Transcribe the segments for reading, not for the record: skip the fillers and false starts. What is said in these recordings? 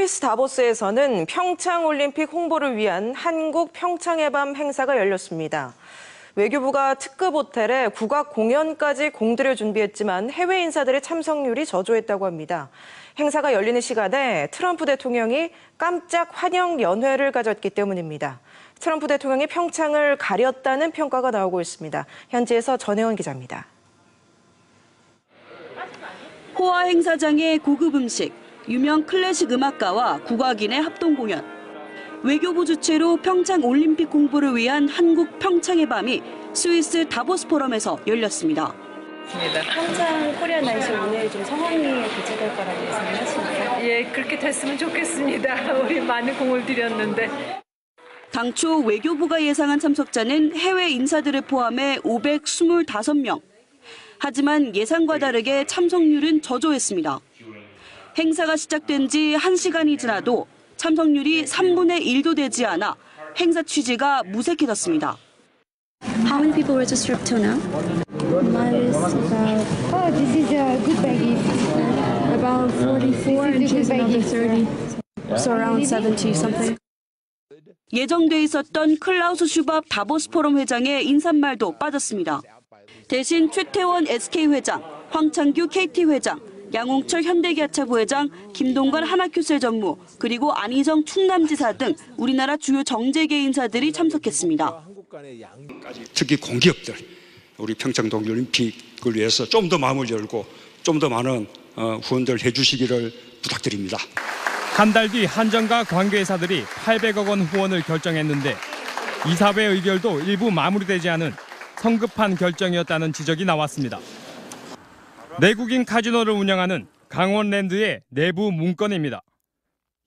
스위스 다보스에서는 평창올림픽 홍보를 위한 한국 평창의 밤 행사가 열렸습니다. 외교부가 특급 호텔에 국악 공연까지 공들여 준비했지만 해외 인사들의 참석률이 저조했다고 합니다. 행사가 열리는 시간에 트럼프 대통령이 깜짝 환영 연회를 가졌기 때문입니다. 트럼프 대통령이 평창을 가렸다는 평가가 나오고 있습니다. 현지에서 전혜원 기자입니다. 호화 행사장의 고급 음식, 유명 클래식 음악가와 국악인의 합동 공연, 외교부 주최로 평창 올림픽 홍보를 위한 한국 평창의 밤이 스위스 다보스 포럼에서 열렸습니다. 평창 코리아 나이트 오늘 좀 성황리에 개최될 거라고 예상하시나요? 예, 그렇게 됐으면 좋겠습니다. 우리 많은 공을 들였는데. 당초 외교부가 예상한 참석자는 해외 인사들을 포함해 525명. 하지만 예상과 다르게 참석률은 저조했습니다. 행사가 시작된 지 1시간이 지나도 참석률이 3분의 1도 되지 않아 행사 취지가 무색해졌습니다. How many people registered till now? This is a good baggie. About 44 and she's another 30. So around 70 something. 예정돼 있었던 클라우스 슈밥 다보스 포럼 회장의 인사말도 빠졌습니다. 대신 최태원 SK 회장, 황창규 KT 회장, 양홍철 현대기아차 부회장, 김동관 하나큐셀 전무, 그리고 안희정 충남지사 등 우리나라 주요 정재계 인사들이 참석했습니다. 특히 공기업들, 우리 평창 동계올림픽을 위해서 좀 더 마음을 열고 좀 더 많은 후원들 해주시기를 부탁드립니다. 한 달 뒤 한전과 관계회사들이 800억 원 후원을 결정했는데 이사회 의결도 일부 마무리되지 않은 성급한 결정이었다는 지적이 나왔습니다. 내국인 카지노를 운영하는 강원랜드의 내부 문건입니다.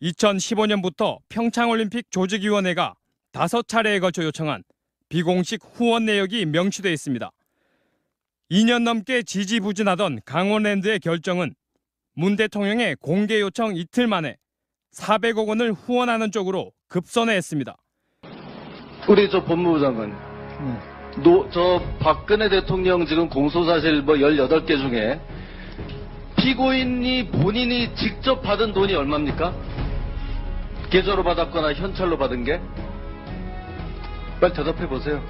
2015년부터 평창올림픽 조직위원회가 5차례에 걸쳐 요청한 비공식 후원 내역이 명시돼 있습니다. 2년 넘게 지지부진하던 강원랜드의 결정은 문 대통령의 공개 요청 이틀 만에 400억 원을 후원하는 쪽으로 급선회했습니다. 우리 법무부 장관, 박근혜 대통령 지금 공소사실 18개 중에 피고인이 본인이 직접 받은 돈이 얼마입니까? 계좌로 받았거나 현찰로 받은 게? 빨리 대답해 보세요.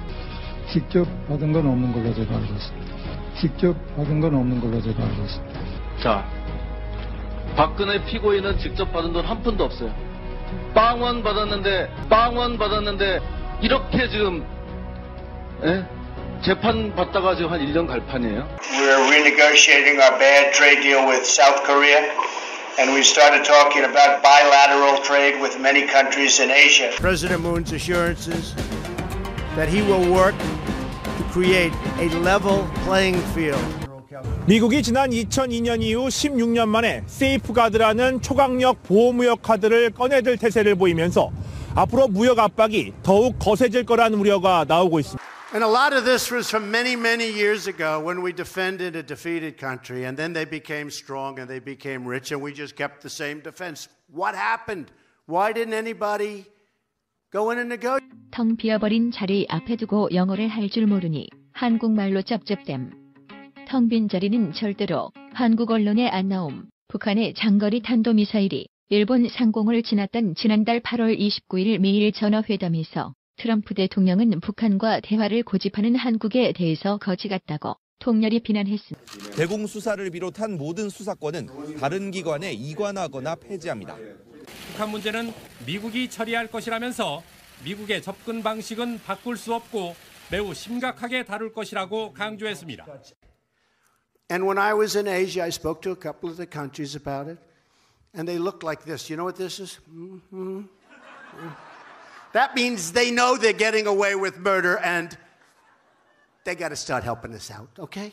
직접 받은 건 없는 걸로 제가 알고 있습니다. 직접 받은 건 없는 걸로 제가 알고 있습니다. 자, 박근혜 피고인은 직접 받은 돈 한 푼도 없어요. 빵원 받았는데 이렇게 지금 재판 받다가 지금 한 1년 갈 판이에요. We're renegotiating our bad trade deal with South Korea, and we've started talking about bilateral trade with many countries in Asia. President Moon's assurances that he will work to create a level playing field. 미국이 지난 2002년 이후 16년 만에 세이프가드라는 초강력 보호무역 카드를 꺼내들 태세를 보이면서 앞으로 무역 압박이 더욱 거세질 거라는 우려가 나오고 있습니다. And a lot of this was from many, many years ago when we defended a defeated country and then they became strong and they became rich and we just kept the same defense. What happened? Why didn't anybody go in and negotiate? 텅 비어버린 자리 앞에 두고 영어를 할 줄 모르니 한국말로 cepcep댐. 텅 빈 자리는 절대로 한국 언론에 안 나옴. 북한의 장거리 탄도미사일이 일본 상공을 지났던 지난달 8월 29일 미일 전화회담에서 트럼프 대통령은 북한과 대화를 고집하는 한국에 대해서 거지 같다고 통렬히 비난했습니다. 대공 수사를 비롯한 모든 수사권은 다른 기관에 이관하거나 폐지합니다. 북한 문제는 미국이 처리할 것이라면서 미국의 접근 방식은 바꿀 수 없고 매우 심각하게 다룰 것이라고 강조했습니다. And when I was in Asia, I spoke to a couple of the countries about it, and they looked like this. You know what this is? That means they know they're getting away with murder, and they got to start helping us out, okay?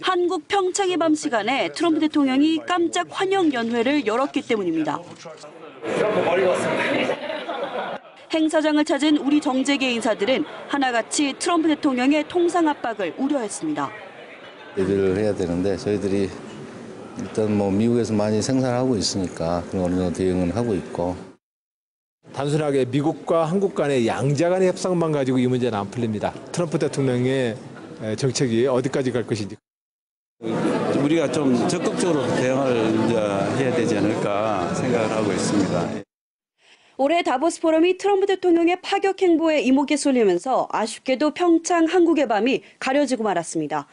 한국 평창의 밤 시간에 트럼프 대통령이 깜짝 환영 연회를 열었기 때문입니다. 행사장을 찾은 우리 정재계 인사들은 하나같이 트럼프 대통령의 통상 압박을 우려했습니다. 얘기를 해야 되는데 저희들이 일단 미국에서 많이 생산하고 있으니까 그런 어느 정도 대응은 하고 있고. 단순하게 미국과 한국 간의 양자 간의 협상만 가지고 이 문제는 안 풀립니다. 트럼프 대통령의 정책이 어디까지 갈 것인지. 우리가 좀 적극적으로 대응을 이제 해야 되지 않을까 생각을 하고 있습니다. 올해 다보스 포럼이 트럼프 대통령의 파격 행보에 이목이 쏠리면서 아쉽게도 평창 한국의 밤이 가려지고 말았습니다.